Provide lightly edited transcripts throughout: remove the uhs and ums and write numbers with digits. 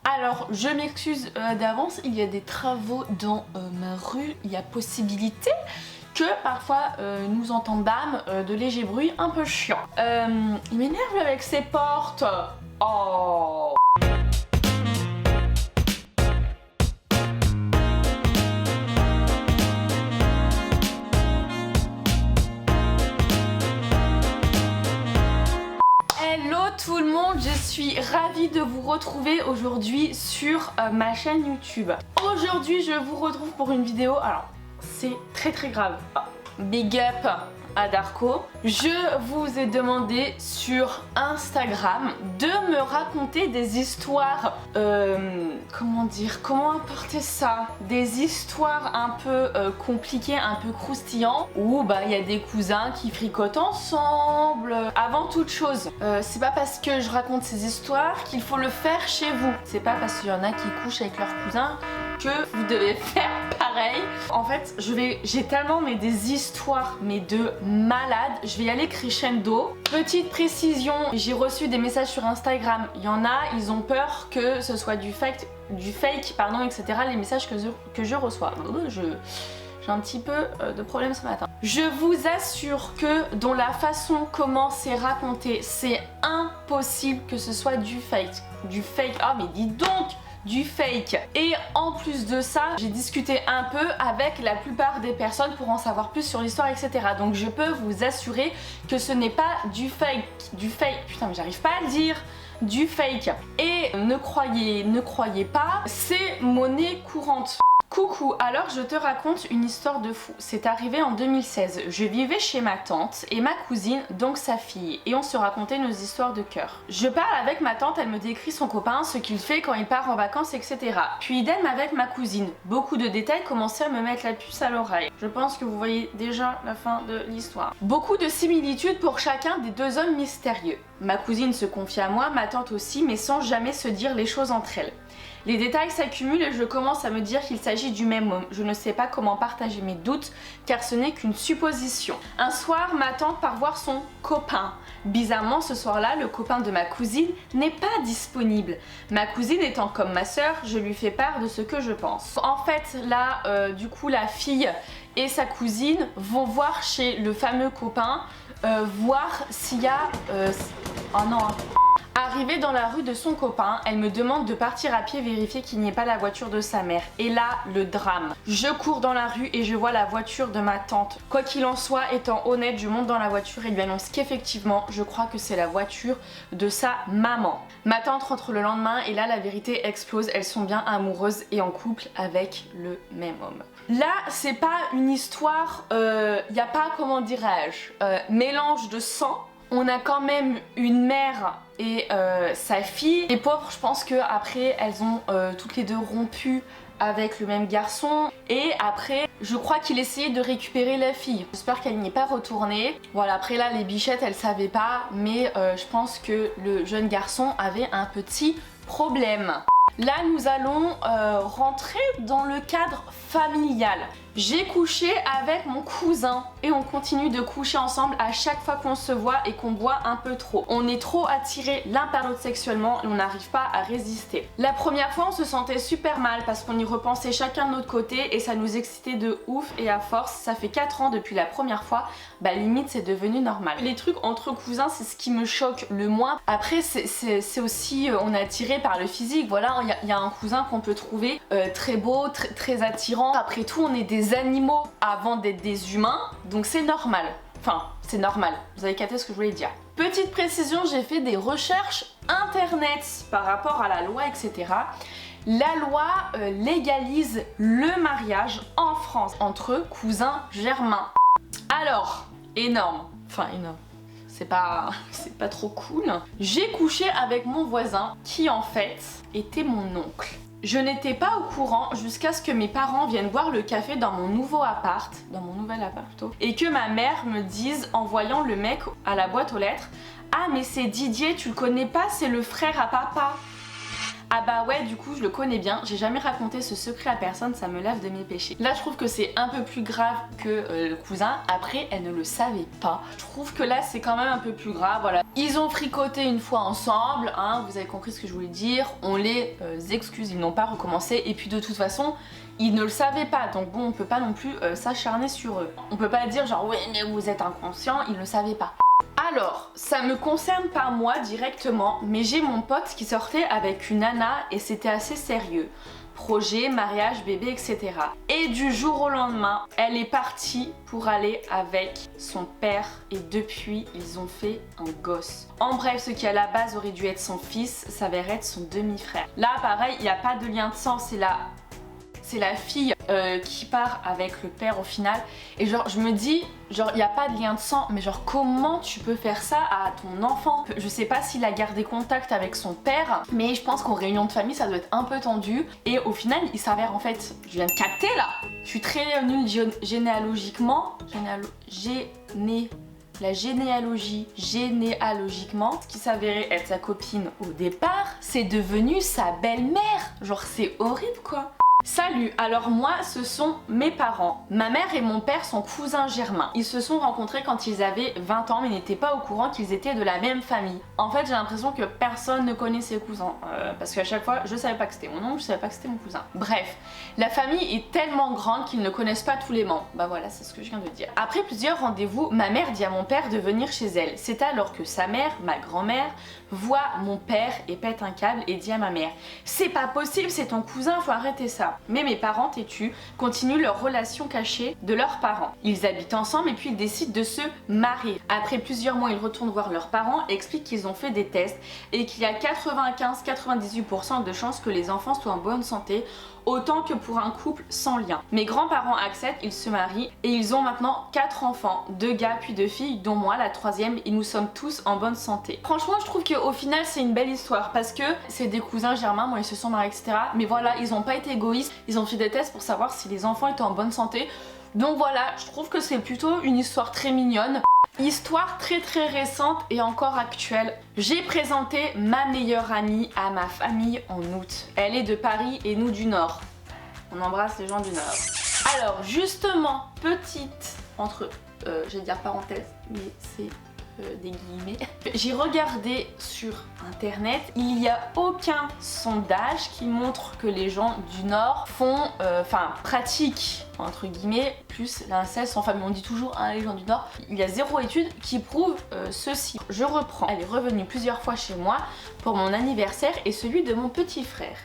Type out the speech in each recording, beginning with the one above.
Alors, je m'excuse d'avance, il y a des travaux dans ma rue, il y a possibilité que parfois nous entendâmes de légers bruits un peu chiants. Il m'énerve avec ses portes. Oh. Hello tout le monde, je suis ravie de vous retrouver aujourd'hui sur ma chaîne YouTube. Aujourd'hui je vous retrouve pour une vidéo, alors c'est très grave. Big up à Darko. Je vous ai demandé sur Instagram de me raconter des histoires, comment apporter ça, des histoires un peu compliquées, un peu croustillantes, où il y a des cousins qui fricotent ensemble. Avant toute chose, c'est pas parce que je raconte ces histoires qu'il faut le faire chez vous. C'est pas parce qu'il y en a qui couchent avec leurs cousins que vous devez faire pareil. En fait, j'ai tellement des histoires de malades. Je vais y aller crescendo. Petite précision, j'ai reçu des messages sur Instagram. Il y en a, ils ont peur que ce soit du fake, etc. Les messages que je reçois. J'ai un petit peu de problème ce matin. Je vous assure que dans la façon comment c'est raconté, c'est impossible que ce soit du fake. Ah mais dis donc! Du fake. Et en plus de ça, j'ai discuté un peu avec la plupart des personnes pour en savoir plus sur l'histoire, etc. Donc je peux vous assurer que ce n'est pas du fake, putain mais j'arrive pas à le dire, du fake. Et ne croyez pas, c'est monnaie courante. Coucou, alors je te raconte une histoire de fou. C'est arrivé en 2016. Je vivais chez ma tante et ma cousine, donc sa fille, et on se racontait nos histoires de cœur. Je parle avec ma tante, elle me décrit son copain, ce qu'il fait quand il part en vacances, etc. Puis idem avec ma cousine. Beaucoup de détails commençaient à me mettre la puce à l'oreille. Je pense que vous voyez déjà la fin de l'histoire. Beaucoup de similitudes pour chacun des deux hommes mystérieux. Ma cousine se confie à moi, ma tante aussi, mais sans jamais se dire les choses entre elles. Les détails s'accumulent et je commence à me dire qu'il s'agit du même homme. Je ne sais pas comment partager mes doutes car ce n'est qu'une supposition. Un soir, ma tante part voir son copain. Bizarrement, ce soir-là, le copain de ma cousine n'est pas disponible. Ma cousine étant comme ma sœur, je lui fais part de ce que je pense. En fait, là, du coup, la fille et sa cousine vont voir chez le fameux copain, voir s'il y a... Oh non. Arrivée dans la rue de son copain, elle me demande de partir à pied vérifier qu'il n'y ait pas la voiture de sa mère. Et là, le drame. Je cours dans la rue et je vois la voiture de ma tante. Quoi qu'il en soit, étant honnête, je monte dans la voiture et lui annonce qu'effectivement, je crois que c'est la voiture de sa maman. Ma tante rentre le lendemain et là, la vérité explose. Elles sont bien amoureuses et en couple avec le même homme. Là, c'est pas une histoire, y a pas, comment dirais-je, mélange de sang. On a quand même une mère et sa fille. Les pauvres, je pense qu'après, elles ont toutes les deux rompu avec le même garçon. Et après, je crois qu'il essayait de récupérer la fille. J'espère qu'elle n'y est pas retournée. Voilà, après là, les bichettes, elles savaient pas. Mais je pense que le jeune garçon avait un petit problème. Là, nous allons rentrer dans le cadre familial. J'ai couché avec mon cousin et on continue de coucher ensemble à chaque fois qu'on se voit et qu'on boit un peu trop. On est trop attirés l'un par l'autre sexuellement et on n'arrive pas à résister. La première fois, on se sentait super mal parce qu'on y repensait chacun de notre côté et ça nous excitait de ouf et à force, ça fait 4 ans depuis la première fois, limite c'est devenu normal. Les trucs entre cousins, c'est ce qui me choque le moins. Après, c'est aussi, on est attiré par le physique. Voilà, il y a un cousin qu'on peut trouver très beau, très attirant. Après tout, on est des animaux avant d'être des humains, donc c'est normal. Enfin, c'est normal. Vous avez capté ce que je voulais dire. Petite précision, j'ai fait des recherches internet par rapport à la loi, etc. La loi légalise le mariage en France entre cousins germains. Alors, énorme. Enfin, énorme. C'est pas trop cool. J'ai couché avec mon voisin qui en fait était mon oncle. Je n'étais pas au courant jusqu'à ce que mes parents viennent boire le café dans mon nouvel appart plutôt, et que ma mère me dise en voyant le mec à la boîte aux lettres: ah mais c'est Didier, tu le connais pas, c'est le frère à papa. Ah bah ouais, du coup je le connais bien, j'ai jamais raconté ce secret à personne, ça me lave de mes péchés. Là je trouve que c'est un peu plus grave que le cousin, après elle ne le savait pas. Je trouve que là c'est quand même un peu plus grave, voilà. Ils ont fricoté une fois ensemble, hein, vous avez compris ce que je voulais dire, on les excuse, ils n'ont pas recommencé et puis de toute façon ils ne le savaient pas, donc bon on peut pas non plus s'acharner sur eux. On peut pas dire genre oui mais vous êtes inconscient, ils ne le savaient pas. Alors, ça me concerne pas moi directement, mais j'ai mon pote qui sortait avec une nana et c'était assez sérieux. Projet, mariage, bébé, etc. Et du jour au lendemain, elle est partie pour aller avec son père et depuis, ils ont fait un gosse. En bref, ce qui à la base aurait dû être son fils s'avère être son demi-frère. Là, pareil, il n'y a pas de lien de sang, c'est la fille qui part avec le père au final et genre je me dis genre il n'y a pas de lien de sang mais genre comment tu peux faire ça à ton enfant? Je sais pas s'il a gardé contact avec son père mais je pense qu'en réunion de famille ça doit être un peu tendu et au final il s'avère en fait, je viens de capter là, je suis très nulle généalogiquement, la généalogiquement, ce qui s'avérait être sa copine au départ, c'est devenu sa belle-mère. Genre c'est horrible quoi. Salut, alors moi ce sont mes parents. Ma mère et mon père sont cousins germains. Ils se sont rencontrés quand ils avaient 20 ans mais n'étaient pas au courant qu'ils étaient de la même famille. En fait j'ai l'impression que personne ne connaît ses cousins parce qu'à chaque fois je savais pas que c'était mon oncle, je savais pas que c'était mon cousin. Bref, la famille est tellement grande qu'ils ne connaissent pas tous les membres. Bah voilà, c'est ce que je viens de dire. Après plusieurs rendez-vous, ma mère dit à mon père de venir chez elle. C'est alors que sa mère, ma grand-mère, voit mon père et pète un câble et dit à ma mère: c'est pas possible, c'est ton cousin, faut arrêter ça. Mais mes parents têtus continuent leur relation cachée de leurs parents. Ils habitent ensemble et puis ils décident de se marier. Après plusieurs mois, ils retournent voir leurs parents et expliquent qu'ils ont fait des tests et qu'il y a 95-98% de chances que les enfants soient en bonne santé, autant que pour un couple sans lien. Mes grands-parents acceptent, ils se marient et ils ont maintenant 4 enfants, 2 gars puis 2 filles, dont moi la 3e, et nous sommes tous en bonne santé. Franchement je trouve qu'au final c'est une belle histoire parce que c'est des cousins germains, bon ils se sont mariés etc. Mais voilà, ils ont pas été égoïstes, ils ont fait des tests pour savoir si les enfants étaient en bonne santé. Donc voilà, je trouve que c'est plutôt une histoire très mignonne. Histoire très récente et encore actuelle. J'ai présenté ma meilleure amie à ma famille en août. Elle est de Paris et nous du Nord. On embrasse les gens du Nord. Alors justement, petite je vais dire parenthèse, mais c'est des guillemets. J'ai regardé sur internet, il n'y a aucun sondage qui montre que les gens du Nord pratiquent entre guillemets plus l'inceste en famille. On dit toujours les gens du Nord. Il y a 0 étude qui prouve ceci. Je reprends. Elle est revenue plusieurs fois chez moi pour mon anniversaire et celui de mon petit frère.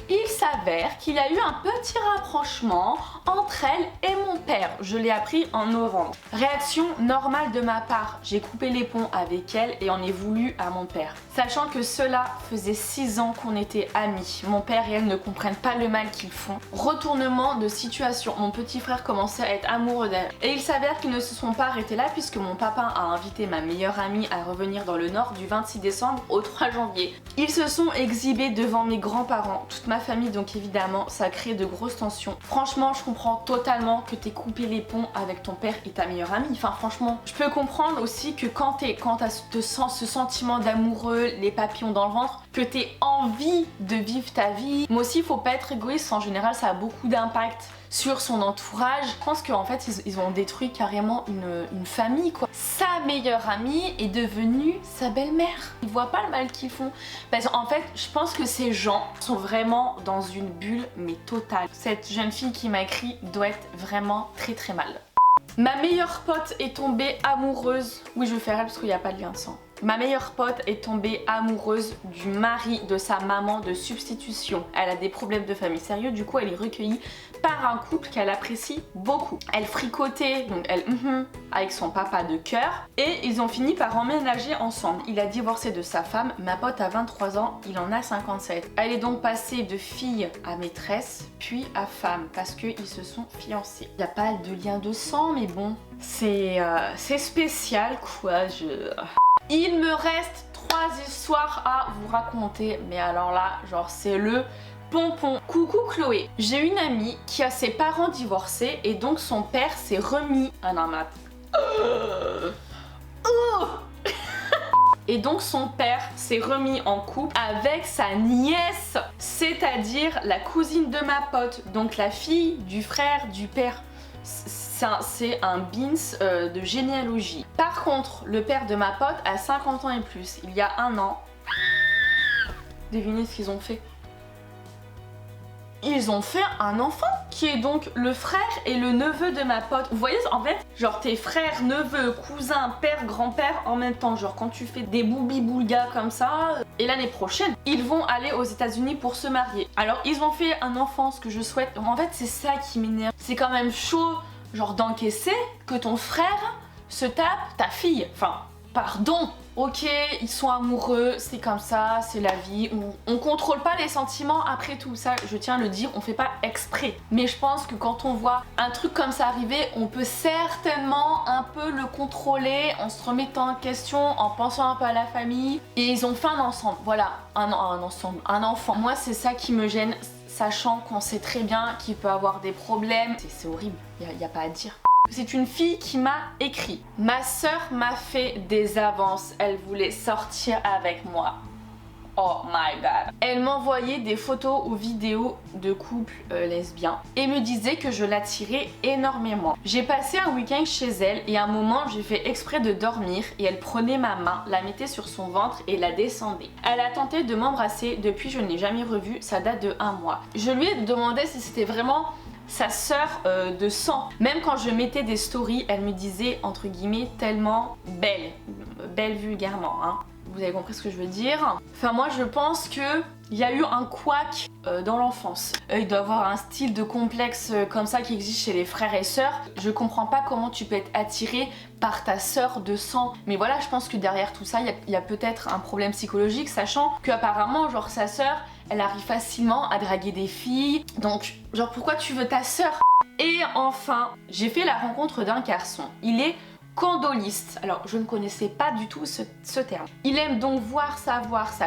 Il s'avère qu'il y a eu un petit rapprochement entre elle et mon père. Je l'ai appris en novembre. Réaction normale de ma part. J'ai coupé les ponts avec elle et en ai voulu à mon père. Sachant que cela faisait 6 ans qu'on était amis. Mon père et elle ne comprennent pas le mal qu'ils font. Retournement de situation. Mon petit frère commençait à être amoureux d'elle. Et il s'avère qu'ils ne se sont pas arrêtés là puisque mon papa a invité ma meilleure amie à revenir dans le Nord du 26 décembre au 3 janvier. Ils se sont exhibés devant mes grands-parents. Toute ma famille, donc évidemment ça crée de grosses tensions. Franchement je comprends totalement que t'aies coupé les ponts avec ton père et ta meilleure amie. Enfin franchement je peux comprendre aussi que quand t'as ce sentiment d'amoureux, les papillons dans le ventre, que t'aies envie de vivre ta vie. Moi aussi faut pas être égoïste, en général ça a beaucoup d'impact sur son entourage. Je pense qu'en fait ils ont détruit carrément une famille quoi. Sa meilleure amie est devenue sa belle-mère. Ils voient pas le mal qu'ils font. Parce qu'en fait je pense que ces gens sont vraiment dans une bulle mais totale. Cette jeune fille qui m'a écrit doit être vraiment très mal. Ma meilleure pote est tombée amoureuse. Oui je vais faire elle parce qu'il n'y a pas de lien de sang. Ma meilleure pote est tombée amoureuse du mari de sa maman de substitution. Elle a des problèmes de famille sérieux, du coup elle est recueillie par un couple qu'elle apprécie beaucoup. Elle fricotait, donc elle avec son papa de cœur et ils ont fini par emménager ensemble. Il a divorcé de sa femme, ma pote a 23 ans, il en a 57. Elle est donc passée de fille à maîtresse, puis à femme parce qu'ils se sont fiancés. Il n'y a pas de lien de sang mais bon, c'est spécial quoi. Il me reste 3 histoires à vous raconter, mais alors là, genre c'est le pompon. Coucou Chloé, j'ai une amie qui a ses parents divorcés et donc son père s'est remis... Ah non mais attends. Et donc son père s'est remis en couple avec sa nièce, c'est-à-dire la cousine de ma pote, donc la fille du frère du père. C'est un beans de généalogie. Par contre, le père de ma pote a 50 ans et plus. Il y a un an, devinez ce qu'ils ont fait. Ils ont fait un enfant qui est donc le frère et le neveu de ma pote. Vous voyez, en fait, genre tes frères, neveux, cousins, père, grand-père en même temps. Genre quand tu fais des boubi-boulgas comme ça. Et l'année prochaine, ils vont aller aux États-Unis pour se marier. Alors ils ont fait un enfant, ce que je souhaite. En fait, c'est ça qui m'énerve. C'est quand même chaud, genre d'encaisser que ton frère se tape ta fille. Enfin, pardon. Ok, ils sont amoureux, c'est comme ça, c'est la vie. On contrôle pas les sentiments après tout ça, je tiens à le dire, on fait pas exprès. Mais je pense que quand on voit un truc comme ça arriver, on peut certainement un peu le contrôler en se remettant en question, en pensant un peu à la famille. Et ils ont fait un ensemble, voilà, un enfant. Moi, c'est ça qui me gêne, sachant qu'on sait très bien qu'il peut avoir des problèmes. C'est horrible, y a pas à dire. C'est une fille qui m'a écrit. Ma sœur m'a fait des avances. Elle voulait sortir avec moi. Oh my god. Elle m'envoyait des photos ou vidéos de couples lesbiens et me disait que je l'attirais énormément. J'ai passé un week-end chez elle et à un moment j'ai fait exprès de dormir et elle prenait ma main, la mettait sur son ventre et la descendait. Elle a tenté de m'embrasser, depuis je ne l'ai jamais revue, ça date de 1 mois. Je lui ai demandé si c'était vraiment sa sœur de sang. Même quand je mettais des stories, elle me disait entre guillemets tellement belle vulgairement, hein. Vous avez compris ce que je veux dire? Enfin moi je pense que il y a eu un couac dans l'enfance. Il doit y avoir un style de complexe comme ça qui existe chez les frères et sœurs. Je comprends pas comment tu peux être attiré par ta sœur de sang. Mais voilà, je pense que derrière tout ça, il y a peut-être un problème psychologique, sachant qu'apparemment, genre sa sœur, elle arrive facilement à draguer des filles. Donc, genre pourquoi tu veux ta sœur? Et enfin, j'ai fait la rencontre d'un garçon. Il est candoliste. Alors, je ne connaissais pas du tout ce terme. Il aime donc voir sa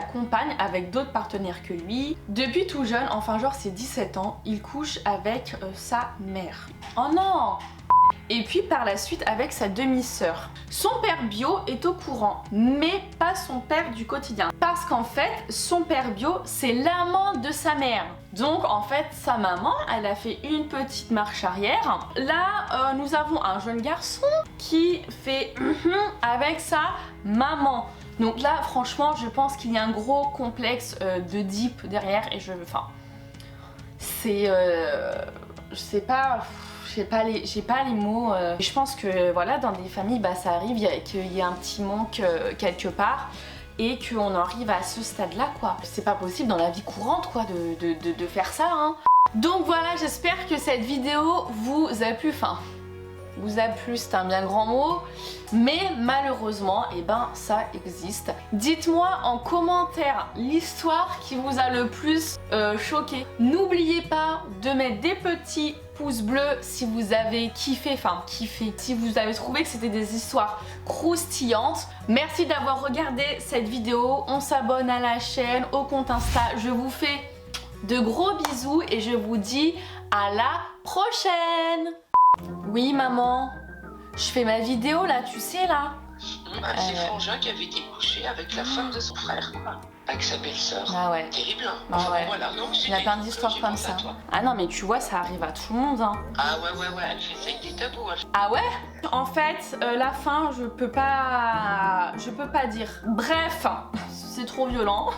compagne avec d'autres partenaires que lui. Depuis tout jeune, enfin genre c'est 17 ans, il couche avec sa mère. Oh non! Et puis par la suite avec sa demi-sœur. Son père bio est au courant, mais pas son père du quotidien. Parce qu'en fait, son père bio, c'est l'amant de sa mère. Donc en fait, sa maman, elle a fait une petite marche arrière. Là, nous avons un jeune garçon qui fait avec sa maman. Donc là, franchement, je pense qu'il y a un gros complexe d'Oedipe derrière et c'est... je sais pas... J'ai pas les mots. Je pense que voilà, dans des familles, bah, ça arrive qu'il y ait un petit manque quelque part et qu'on arrive à ce stade-là, quoi. C'est pas possible dans la vie courante, quoi, de faire ça, hein. Donc voilà, j'espère que cette vidéo vous a plu. Enfin, vous a plu, c'est un bien grand mot, mais malheureusement, eh ben, ça existe. Dites-moi en commentaire l'histoire qui vous a le plus choqué. N'oubliez pas de mettre des petits pouces bleus si vous avez kiffé, si vous avez trouvé que c'était des histoires croustillantes. Merci d'avoir regardé cette vidéo, on s'abonne à la chaîne, au compte Insta, je vous fais de gros bisous et je vous dis à la prochaine. Oui maman, je fais ma vidéo là, tu sais là. C'est Frangin qui avait été couché avec la femme de son frère, avec sa belle-sœur. Ah ouais. Terrible, hein. Ah ouais. Voilà, non, il y a plein d'histoires comme ça. Ah non mais tu vois, ça arrive à tout le monde, hein. Ah ouais, elle fait ça avec des tabous. Ah ouais? En fait, la fin, je peux pas dire. Bref, c'est trop violent.